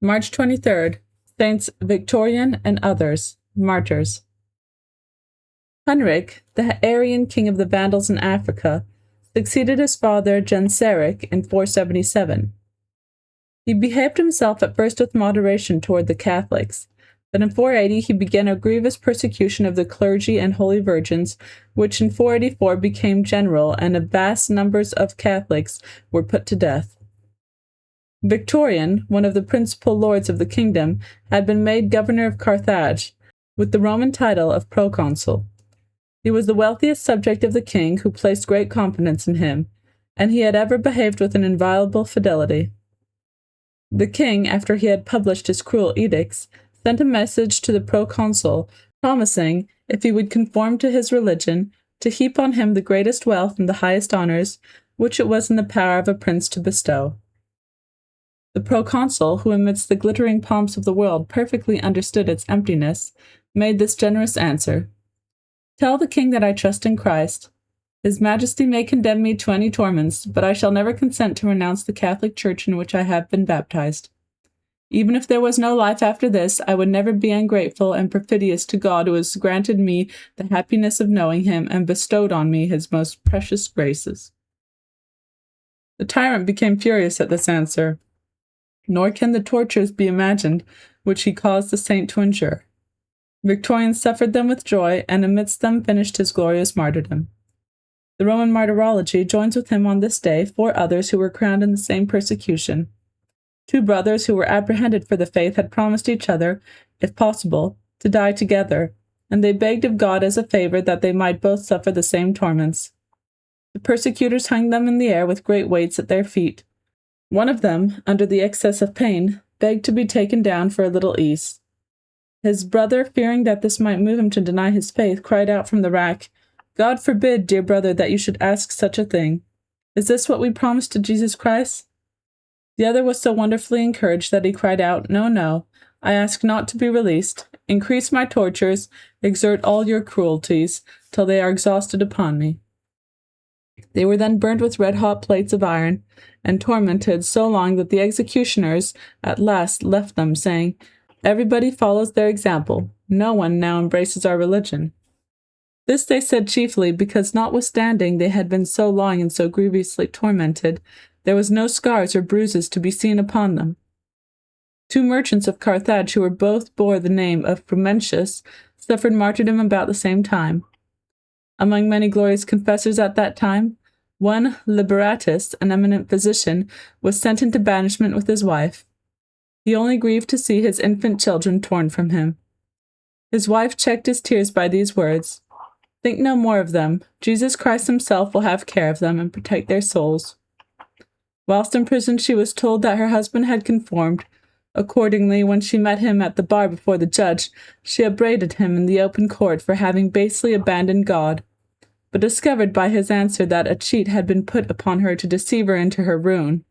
March 23rd, Saints Victorian and others, Martyrs. Hunric, the Arian king of the Vandals in Africa, succeeded his father Genseric in 477. He behaved himself at first with moderation toward the Catholics, but in 480 he began a grievous persecution of the clergy and holy virgins, which in 484 became general, and vast numbers of Catholics were put to death. Victorian, one of the principal lords of the kingdom, had been made governor of Carthage, with the Roman title of proconsul. He was the wealthiest subject of the king, who placed great confidence in him, and he had ever behaved with an inviolable fidelity. The king, after he had published his cruel edicts, sent a message to the proconsul, promising, if he would conform to his religion, to heap on him the greatest wealth and the highest honors, which it was in the power of a prince to bestow. The proconsul, who amidst the glittering pomps of the world perfectly understood its emptiness, made this generous answer: "Tell the king that I trust in Christ. His Majesty may condemn me to any torments, but I shall never consent to renounce the Catholic Church in which I have been baptized. Even if there was no life after this, I would never be ungrateful and perfidious to God, who has granted me the happiness of knowing him and bestowed on me his most precious graces." The tyrant became furious at this answer, nor can the tortures be imagined which he caused the saint to endure. Victorian suffered them with joy, and amidst them finished his glorious martyrdom. The Roman martyrology joins with him on this day 4 others who were crowned in the same persecution. 2 brothers who were apprehended for the faith had promised each other, if possible, to die together, and they begged of God as a favor that they might both suffer the same torments. The persecutors hung them in the air with great weights at their feet. One of them, under the excess of pain, begged to be taken down for a little ease. His brother, fearing that this might move him to deny his faith, cried out from the rack, "God forbid, dear brother, that you should ask such a thing. Is this what we promised to Jesus Christ?" The other was so wonderfully encouraged that he cried out, "No, no, I ask not to be released. Increase my tortures, exert all your cruelties, till they are exhausted upon me." They were then burned with red-hot plates of iron, and tormented so long that the executioners at last left them, saying, "Everybody follows their example. No one now embraces our religion." This they said chiefly because, notwithstanding they had been so long and so grievously tormented, there was no scars or bruises to be seen upon them. 2 merchants of Carthage, who both bore the name of Frumentius, suffered martyrdom about the same time. Among many glorious confessors at that time, one Liberatus, an eminent physician, was sent into banishment with his wife. He only grieved to see his infant children torn from him. His wife checked his tears by these words: "Think no more of them. Jesus Christ himself will have care of them and protect their souls." Whilst in prison, she was told that her husband had conformed. Accordingly, when she met him at the bar before the judge, she upbraided him in the open court for having basely abandoned God, but discovered by his answer that a cheat had been put upon her to deceive her into her ruin.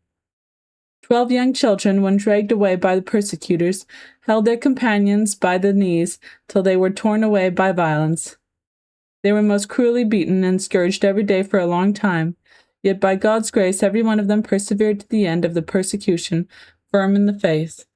12 young children, when dragged away by the persecutors, held their companions by the knees till they were torn away by violence. They were most cruelly beaten and scourged every day for a long time, yet by God's grace every one of them persevered to the end of the persecution, firm in the faith.